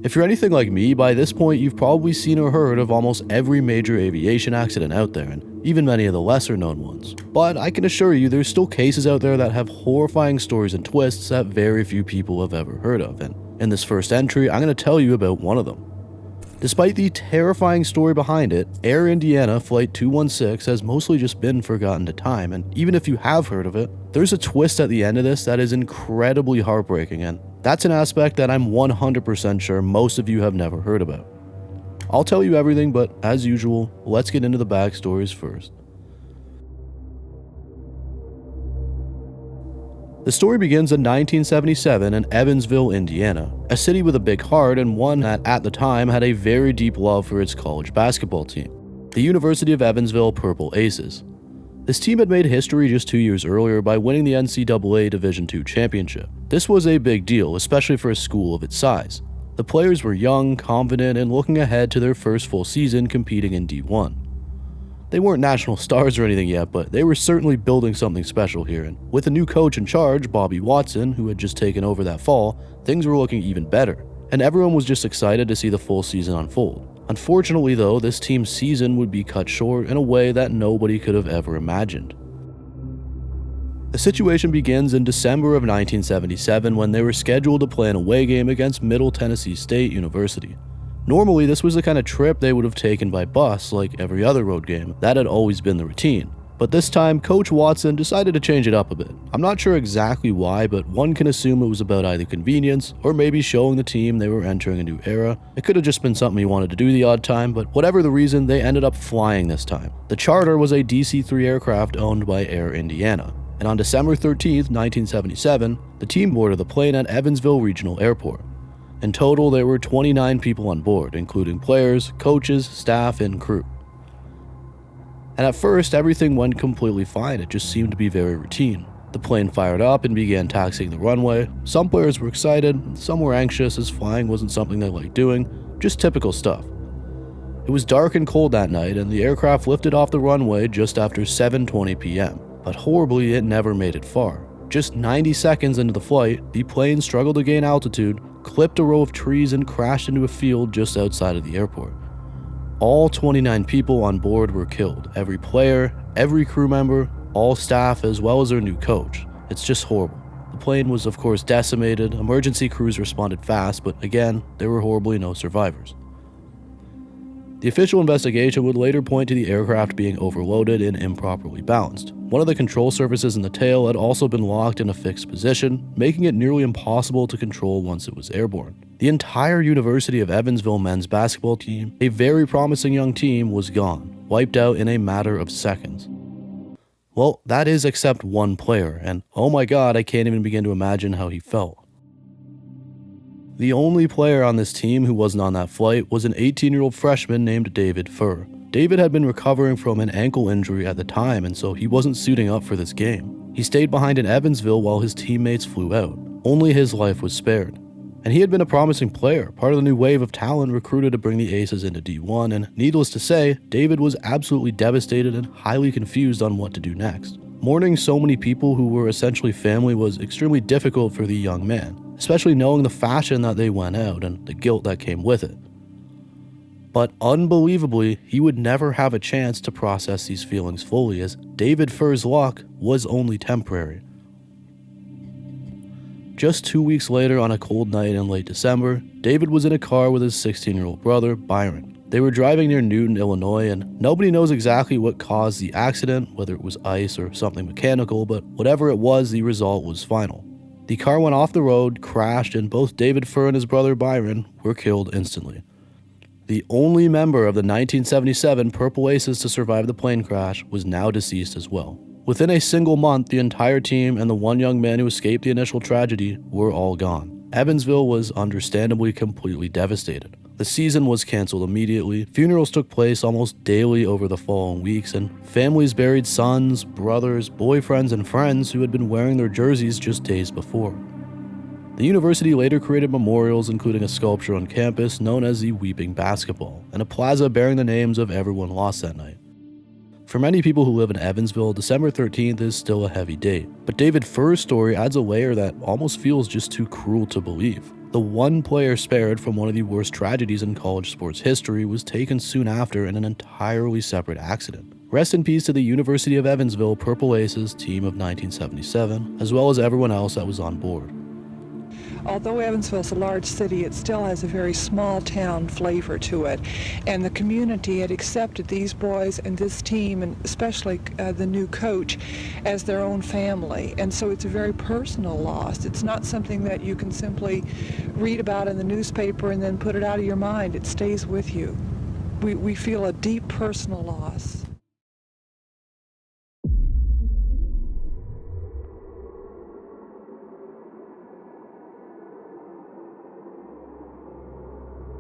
If you're anything like me, by this point you've probably seen or heard of almost every major aviation accident out there, and even many of the lesser known ones. But I can assure you there's still cases out there that have horrifying stories and twists that very few people have ever heard of, and in this first entry I'm going to tell you about one of them. Despite the terrifying story behind it, Air Indiana Flight 216 has mostly just been forgotten to time, and even if you have heard of it, there's a twist at the end of this that is incredibly heartbreaking, and that's an aspect that I'm 100% sure most of you have never heard about. I'll tell you everything, but as usual, let's get into the backstories first. The story begins in 1977 in Evansville, Indiana, a city with a big heart and one that at the time had a very deep love for its college basketball team, the University of Evansville Purple Aces. This team had made history just 2 years earlier by winning the NCAA Division II championship. This was a big deal, especially for a school of its size. The players were young, confident, and looking ahead to their first full season competing in D1. They weren't national stars or anything yet, but they were certainly building something special here, and with a new coach in charge, Bobby Watson, who had just taken over that fall, things were looking even better, and everyone was just excited to see the full season unfold. Unfortunately though, this team's season would be cut short in a way that nobody could have ever imagined. The situation begins in December of 1977 when they were scheduled to play an away game against Middle Tennessee State University. Normally, this was the kind of trip they would have taken by bus like every other road game. That had always been the routine. But this time, Coach Watson decided to change it up a bit. I'm not sure exactly why, but one can assume it was about either convenience or maybe showing the team they were entering a new era. It could have just been something he wanted to do the odd time, but whatever the reason, they ended up flying this time. The charter was a DC-3 aircraft owned by Air Indiana. And on December 13th, 1977, the team boarded the plane at Evansville Regional Airport. In total, there were 29 people on board, including players, coaches, staff, and crew. And at first, everything went completely fine. It just seemed to be very routine. The plane fired up and began taxiing the runway. Some players were excited, some were anxious as flying wasn't something they liked doing, just typical stuff. It was dark and cold that night, and the aircraft lifted off the runway just after 7:20 p.m. But horribly, it never made it far. Just 90 seconds into the flight, the plane struggled to gain altitude, clipped a row of trees, and crashed into a field just outside of the airport. All 29 people on board were killed. Every player, every crew member, all staff, as well as their new coach. It's just horrible. The plane was of course decimated, emergency crews responded fast, but again, there were horribly no survivors. The official investigation would later point to the aircraft being overloaded and improperly balanced. One of the control surfaces in the tail had also been locked in a fixed position, making it nearly impossible to control once it was airborne. The entire University of Evansville men's basketball team, a very promising young team, was gone, wiped out in a matter of seconds. Well, that is except one player, and oh my god, I can't even begin to imagine how he felt. The only player on this team who wasn't on that flight was an 18-year-old freshman named David Furr. David had been recovering from an ankle injury at the time, and so he wasn't suiting up for this game. He stayed behind in Evansville while his teammates flew out. Only his life was spared. And he had been a promising player, part of the new wave of talent recruited to bring the Aces into D1, and needless to say, David was absolutely devastated and highly confused on what to do next. Mourning so many people who were essentially family was extremely difficult for the young man, especially knowing the fashion that they went out and the guilt that came with it. But unbelievably, he would never have a chance to process these feelings fully, as David Furr's luck was only temporary. Just 2 weeks later, on a cold night in late December, David was in a car with his 16-year-old brother, Byron. They were driving near Newton, Illinois, and nobody knows exactly what caused the accident, whether it was ice or something mechanical, but whatever it was, the result was final. The car went off the road, crashed, and both David Furr and his brother Byron were killed instantly. The only member of the 1977 Purple Aces to survive the plane crash was now deceased as well. Within a single month, the entire team and the one young man who escaped the initial tragedy were all gone. Evansville was understandably completely devastated. The season was canceled immediately, funerals took place almost daily over the following weeks, and families buried sons, brothers, boyfriends, and friends who had been wearing their jerseys just days before. The university later created memorials, including a sculpture on campus known as the Weeping Basketball, and a plaza bearing the names of everyone lost that night. For many people who live in Evansville, December 13th is still a heavy date, but David Furr's story adds a layer that almost feels just too cruel to believe. The one player spared from one of the worst tragedies in college sports history was taken soon after in an entirely separate accident. Rest in peace to the University of Evansville Purple Aces team of 1977, as well as everyone else that was on board. Although Evansville's a large city, it still has a very small town flavor to it. And the community had accepted these boys and this team, and especially the new coach, as their own family. And so it's a very personal loss. It's not something that you can simply read about in the newspaper and then put it out of your mind. It stays with you. We feel a deep personal loss.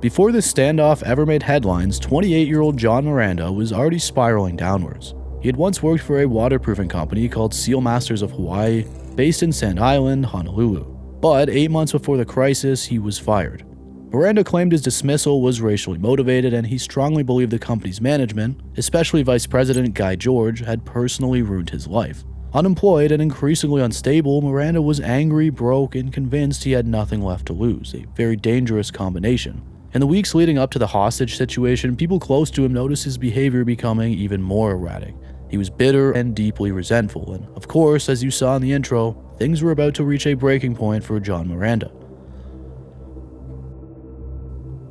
Before this standoff ever made headlines, 28-year-old John Miranda was already spiraling downwards. He had once worked for a waterproofing company called Seal Masters of Hawaii, based in Sand Island, Honolulu. But 8 months before the crisis, he was fired. Miranda claimed his dismissal was racially motivated, and he strongly believed the company's management, especially Vice President Guy George, had personally ruined his life. Unemployed and increasingly unstable, Miranda was angry, broke, and convinced he had nothing left to lose, a very dangerous combination. In the weeks leading up to the hostage situation, people close to him noticed his behavior becoming even more erratic. He was bitter and deeply resentful, and of course, as you saw in the intro, things were about to reach a breaking point for John Miranda.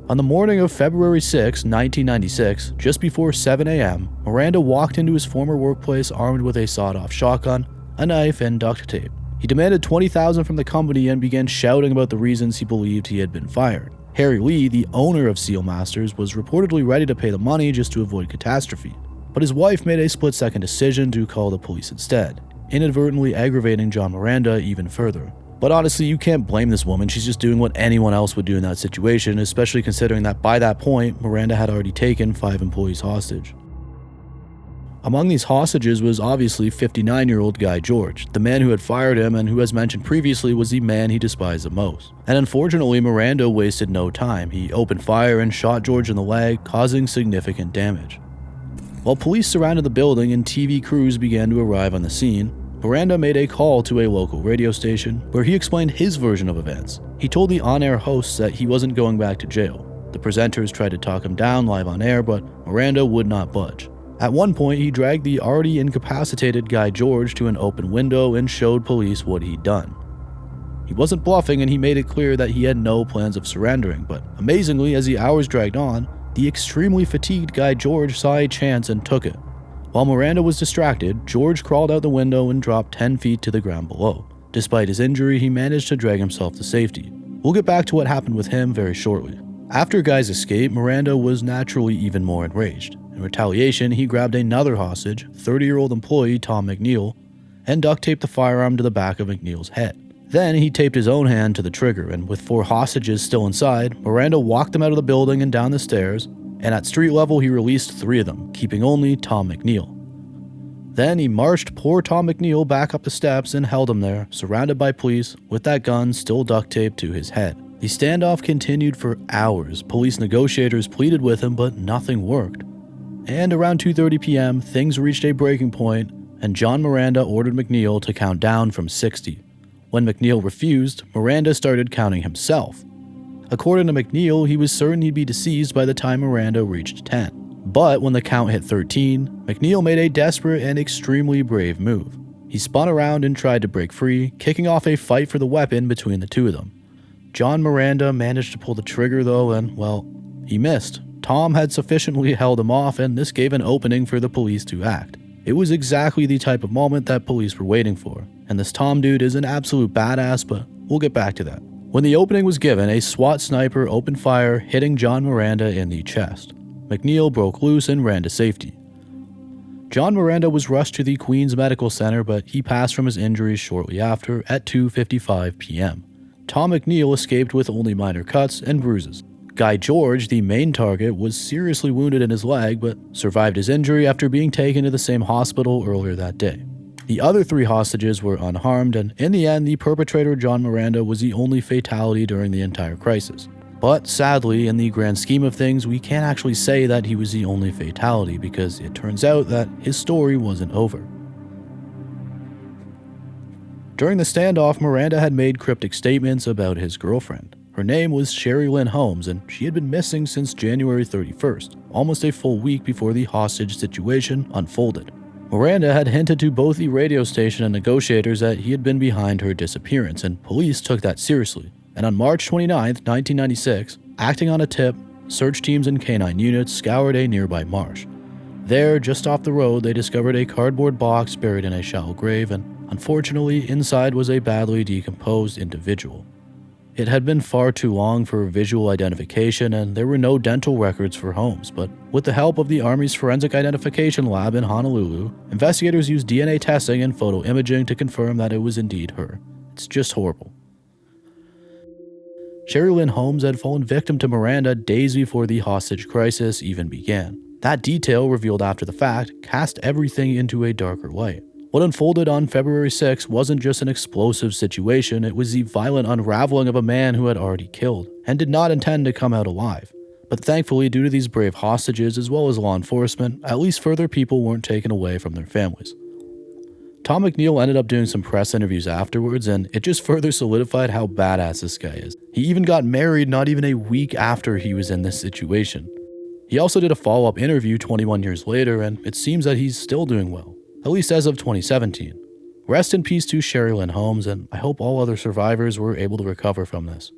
On the morning of February 6, 1996, just before 7 a.m., Miranda walked into his former workplace armed with a sawed-off shotgun, a knife, and duct tape. He demanded $20,000 from the company and began shouting about the reasons he believed he had been fired. Harry Lee, the owner of Seal Masters, was reportedly ready to pay the money just to avoid catastrophe. But his wife made a split-second decision to call the police instead, inadvertently aggravating John Miranda even further. But honestly, you can't blame this woman. She's just doing what anyone else would do in that situation, especially considering that by that point, Miranda had already taken 5 employees hostage. Among these hostages was obviously 59-year-old Guy George, the man who had fired him and who, as mentioned previously, was the man he despised the most. And unfortunately, Miranda wasted no time. He opened fire and shot George in the leg, causing significant damage. While police surrounded the building and TV crews began to arrive on the scene, Miranda made a call to a local radio station where he explained his version of events. He told the on-air hosts that he wasn't going back to jail. The presenters tried to talk him down live on air, but Miranda would not budge. At one point, he dragged the already incapacitated Guy George to an open window and showed police what he'd done. He wasn't bluffing, and he made it clear that he had no plans of surrendering, but amazingly, as the hours dragged on, the extremely fatigued Guy George saw a chance and took it. While Miranda was distracted, George crawled out the window and dropped 10 feet to the ground below. Despite his injury, he managed to drag himself to safety. We'll get back to what happened with him very shortly. After Guy's escape, Miranda was naturally even more enraged. In retaliation, he grabbed another hostage, 30-year-old employee Tom McNeil, and duct taped the firearm to the back of McNeil's head. Then he taped his own hand to the trigger, and with 4 hostages still inside, Miranda walked them out of the building and down the stairs, and at street level he released 3 of them, keeping only Tom McNeil. Then he marched poor Tom McNeil back up the steps and held him there, surrounded by police, with that gun still duct taped to his head. The standoff continued for hours. Police negotiators pleaded with him, but nothing worked. And around 2:30 p.m., things reached a breaking point, and John Miranda ordered McNeil to count down from 60. When McNeil refused, Miranda started counting himself. According to McNeil, he was certain he'd be deceased by the time Miranda reached 10. But when the count hit 13, McNeil made a desperate and extremely brave move. He spun around and tried to break free, kicking off a fight for the weapon between the two of them. John Miranda managed to pull the trigger though, and, well, he missed. Tom had sufficiently held him off, and this gave an opening for the police to act. It was exactly the type of moment that police were waiting for, and this Tom dude is an absolute badass, but we'll get back to that. When the opening was given, a SWAT sniper opened fire, hitting John Miranda in the chest. McNeil broke loose and ran to safety. John Miranda was rushed to the Queens Medical Center, but he passed from his injuries shortly after at 2:55 p.m. Tom McNeil escaped with only minor cuts and bruises. Guy George, the main target, was seriously wounded in his leg, but survived his injury after being taken to the same hospital earlier that day. The other 3 hostages were unharmed, and in the end, the perpetrator, John Miranda, was the only fatality during the entire crisis. But sadly, in the grand scheme of things, we can't actually say that he was the only fatality, because it turns out that his story wasn't over. During the standoff, Miranda had made cryptic statements about his girlfriend. Her name was Sherry Lynn Holmes, and she had been missing since January 31st, almost a full week before the hostage situation unfolded. Miranda had hinted to both the radio station and negotiators that he had been behind her disappearance, and police took that seriously. And on March 29, 1996, acting on a tip, search teams and canine units scoured a nearby marsh. There, just off the road, they discovered a cardboard box buried in a shallow grave, and unfortunately, inside was a badly decomposed individual. It had been far too long for visual identification, and there were no dental records for Holmes, but with the help of the Army's Forensic Identification Lab in Honolulu, investigators used DNA testing and photo imaging to confirm that it was indeed her. It's just horrible. Sherry Lynn Holmes had fallen victim to Miranda days before the hostage crisis even began. That detail, revealed after the fact, cast everything into a darker light. What unfolded on February 6 wasn't just an explosive situation, it was the violent unraveling of a man who had already killed, and did not intend to come out alive. But thankfully, due to these brave hostages as well as law enforcement, at least further people weren't taken away from their families. Tom McNeil ended up doing some press interviews afterwards, and it just further solidified how badass this guy is. He even got married not even a week after he was in this situation. He also did a follow-up interview 21 years later, and it seems that he's still doing well, at least as of 2017. Rest in peace to Sherry Lynn Holmes, and I hope all other survivors were able to recover from this.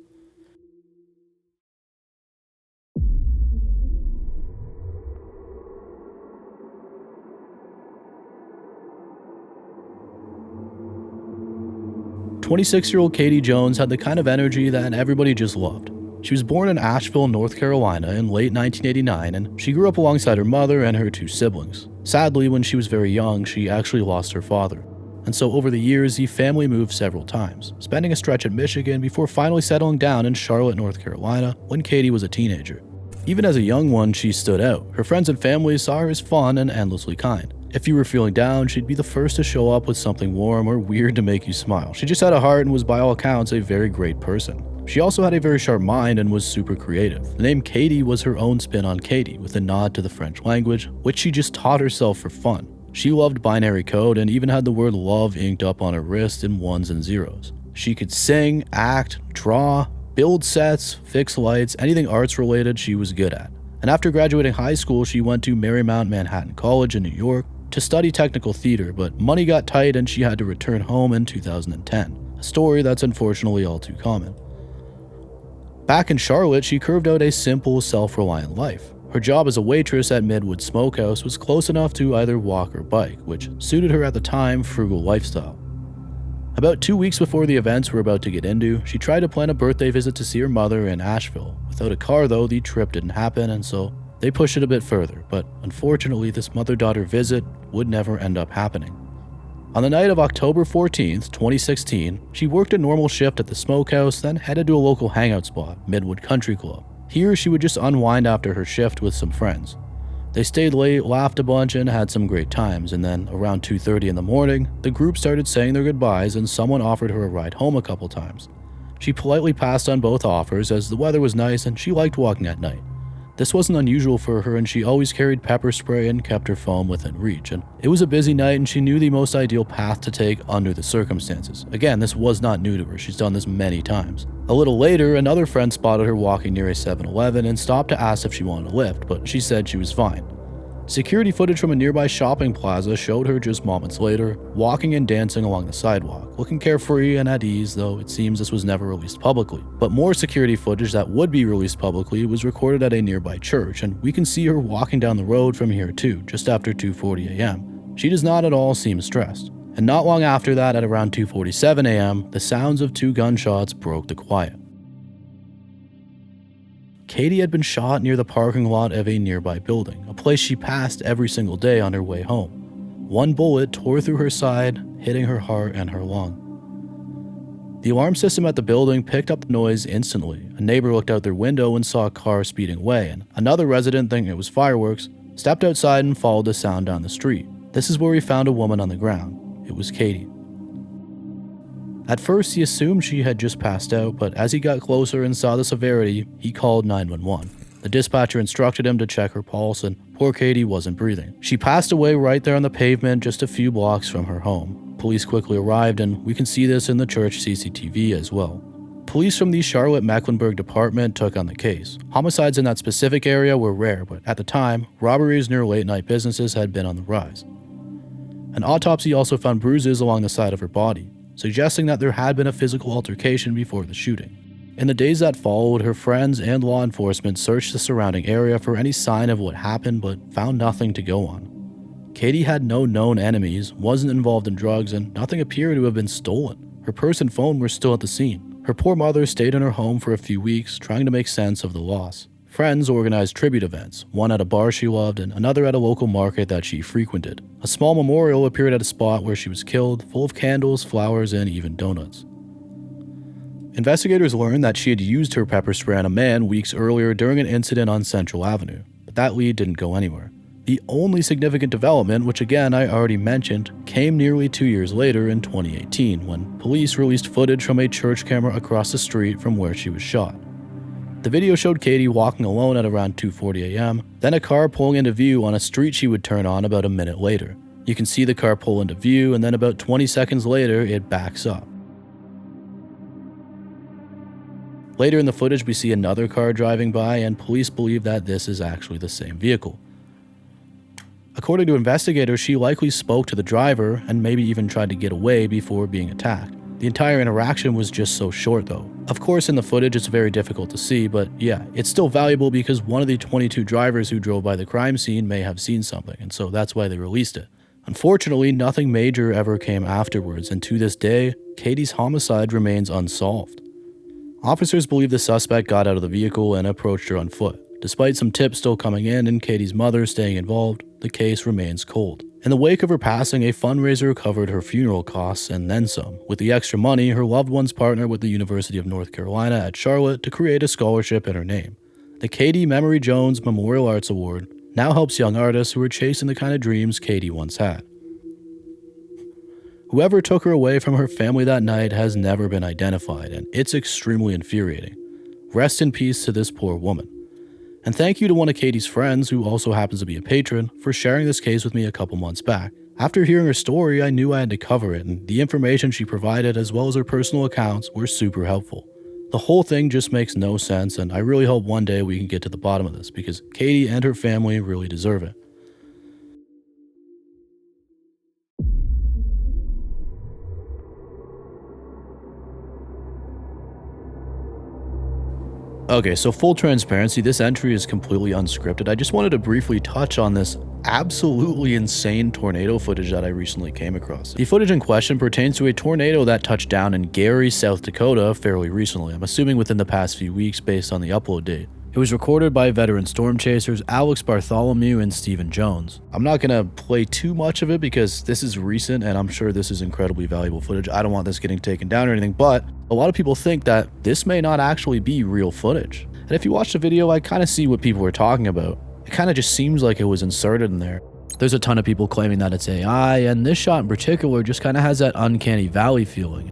"26-year-old Kétie Jones had the kind of energy that everybody just loved. She was born in Asheville, North Carolina in late 1989, and she grew up alongside her mother and her two siblings. Sadly, when she was very young, she actually lost her father. And so over the years, the family moved several times, spending a stretch in Michigan before finally settling down in Charlotte, North Carolina, when Kétie was a teenager. Even as a young one, she stood out. Her friends and family saw her as fun and endlessly kind. If you were feeling down, she'd be the first to show up with something warm or weird to make you smile. She just had a heart and was by all accounts a very great person. She also had a very sharp mind and was super creative. The name Kétie was her own spin on Katie, with a nod to the French language, which she just taught herself for fun. She loved binary code and even had the word love inked up on her wrist in ones and zeros. She could sing, act, draw, build sets, fix lights, anything arts related she was good at. And after graduating high school, she went to Marymount Manhattan College in New York to study technical theater, but money got tight and she had to return home in 2010. A story that's unfortunately all too common. Back in Charlotte, she carved out a simple, self-reliant life. Her job as a waitress at Midwood Smokehouse was close enough to either walk or bike, which suited her at the time frugal lifestyle. About 2 weeks before the events we're about to get into, she tried to plan a birthday visit to see her mother in Asheville. Without a car though, the trip didn't happen, and so they pushed it a bit further, but unfortunately this mother-daughter visit would never end up happening. On the night of October 14th, 2016, she worked a normal shift at the smokehouse, then headed to a local hangout spot, Midwood Country Club. Here, she would just unwind after her shift with some friends. They stayed late, laughed a bunch, and had some great times, and then around 2:30 in the morning, the group started saying their goodbyes and someone offered her a ride home a couple times. She politely passed on both offers as the weather was nice and she liked walking at night. This wasn't unusual for her, and she always carried pepper spray and kept her phone within reach. And it was a busy night and she knew the most ideal path to take under the circumstances. Again, this was not new to her, she's done this many times. A little later, another friend spotted her walking near a 7-Eleven and stopped to ask if she wanted a lift, but she said she was fine. Security footage from a nearby shopping plaza showed her just moments later, walking and dancing along the sidewalk, looking carefree and at ease, though it seems this was never released publicly. But more security footage that would be released publicly was recorded at a nearby church, and we can see her walking down the road from here too, just after 2:40 a.m. She does not at all seem stressed. And not long after that, at around 2:47 a.m., the sounds of 2 gunshots broke the quiet. Kétie had been shot near the parking lot of a nearby building, a place she passed every single day on her way home. One bullet tore through her side, hitting her heart and her lung. The alarm system at the building picked up the noise instantly. A neighbor looked out their window and saw a car speeding away, and another resident, thinking it was fireworks, stepped outside and followed the sound down the street. This is where he found a woman on the ground. It was Kétie. At first, he assumed she had just passed out, but as he got closer and saw the severity, he called 911. The dispatcher instructed him to check her pulse, and poor Kétie wasn't breathing. She passed away right there on the pavement just a few blocks from her home. Police quickly arrived, and we can see this in the church CCTV as well. Police from the Charlotte-Mecklenburg department took on the case. Homicides in that specific area were rare, but at the time, robberies near late-night businesses had been on the rise. An autopsy also found bruises along the side of her body, suggesting that there had been a physical altercation before the shooting. In the days that followed, her friends and law enforcement searched the surrounding area for any sign of what happened but found nothing to go on. Kétie had no known enemies, wasn't involved in drugs, and nothing appeared to have been stolen. Her purse and phone were still at the scene. Her poor mother stayed in her home for a few weeks, trying to make sense of the loss. Friends organized tribute events, one at a bar she loved and another at a local market that she frequented. A small memorial appeared at a spot where she was killed, full of candles, flowers, and even donuts. Investigators learned that she had used her pepper spray on a man weeks earlier during an incident on Central Avenue, but that lead didn't go anywhere. The only significant development, which again I already mentioned, came nearly 2 years later in 2018 when police released footage from a church camera across the street from where she was shot. The video showed Kétie walking alone at around 2:40 a.m., then a car pulling into view on a street she would turn on about a minute later. You can see the car pull into view, and then about 20 seconds later, it backs up. Later in the footage, we see another car driving by, and police believe that this is actually the same vehicle. According to investigators, she likely spoke to the driver and maybe even tried to get away before being attacked. The entire interaction was just so short though. Of course, in the footage it's very difficult to see, but yeah, it's still valuable because one of the 22 drivers who drove by the crime scene may have seen something, and so that's why they released it. Unfortunately, nothing major ever came afterwards, and to this day, Kétie's homicide remains unsolved. Officers believe the suspect got out of the vehicle and approached her on foot. Despite some tips still coming in and Kétie's mother staying involved, the case remains cold. In the wake of her passing, a fundraiser covered her funeral costs and then some. With the extra money, her loved ones partnered with the University of North Carolina at Charlotte to create a scholarship in her name. The Kétie Memory Jones Memorial Arts Award now helps young artists who are chasing the kind of dreams Kétie once had. Whoever took her away from her family that night has never been identified, and it's extremely infuriating. Rest in peace to this poor woman. And thank you to one of Kétie's friends, who also happens to be a patron, for sharing this case with me a couple months back. After hearing her story, I knew I had to cover it, and the information she provided as well as her personal accounts were super helpful. The whole thing just makes no sense, and I really hope one day we can get to the bottom of this, because Kétie and her family really deserve it. Okay, so full transparency, this entry is completely unscripted. I just wanted to briefly touch on this absolutely insane tornado footage that I recently came across. The footage in question pertains to a tornado that touched down in Gary, South Dakota fairly recently. I'm assuming within the past few weeks based on the upload date. It was recorded by veteran storm chasers Alex Bartholomew and Stephen Jones. I'm not gonna play too much of it because this is recent and I'm sure this is incredibly valuable footage. I don't want this getting taken down or anything, but a lot of people think that this may not actually be real footage. And if you watch the video, I kind of see what people are talking about. It kind of just seems like it was inserted in there. There's a ton of people claiming that it's AI, and this shot in particular just kind of has that uncanny valley feeling.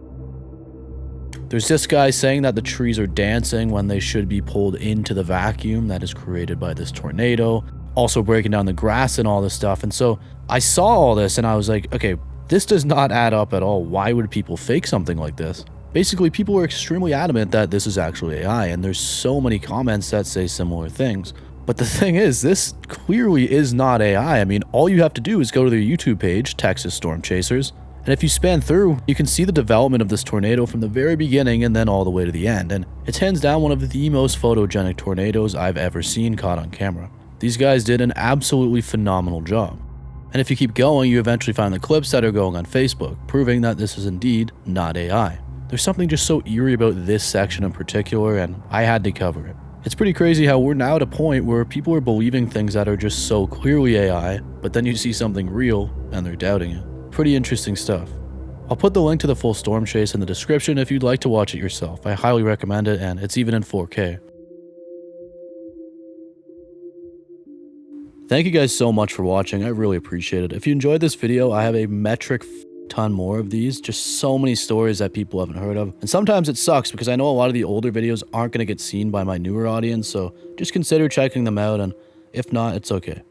There's this guy saying that the trees are dancing when they should be pulled into the vacuum that is created by this tornado. Also breaking down the grass and all this stuff. And so I saw all this and I was like, okay, this does not add up at all. Why would people fake something like this? Basically, people are extremely adamant that this is actually AI, and there's so many comments that say similar things. But the thing is, this clearly is not AI. I mean, all you have to do is go to their YouTube page, Texas Storm Chasers, and if you span through, you can see the development of this tornado from the very beginning and then all the way to the end, and it's hands down one of the most photogenic tornadoes I've ever seen caught on camera. These guys did an absolutely phenomenal job. And if you keep going, you eventually find the clips that are going on Facebook, proving that this is indeed not AI. There's something just so eerie about this section in particular, and I had to cover it. It's pretty crazy how we're now at a point where people are believing things that are just so clearly AI, but then you see something real and they're doubting it. Pretty interesting stuff. I'll put the link to the full storm chase in the description if you'd like to watch it yourself. I highly recommend it, and it's even in 4K. Thank you guys so much for watching. I really appreciate it. If you enjoyed this video, I have a metric ton more of these. Just so many stories that people haven't heard of. And sometimes it sucks because I know a lot of the older videos aren't going to get seen by my newer audience, so just consider checking them out, and if not, it's okay.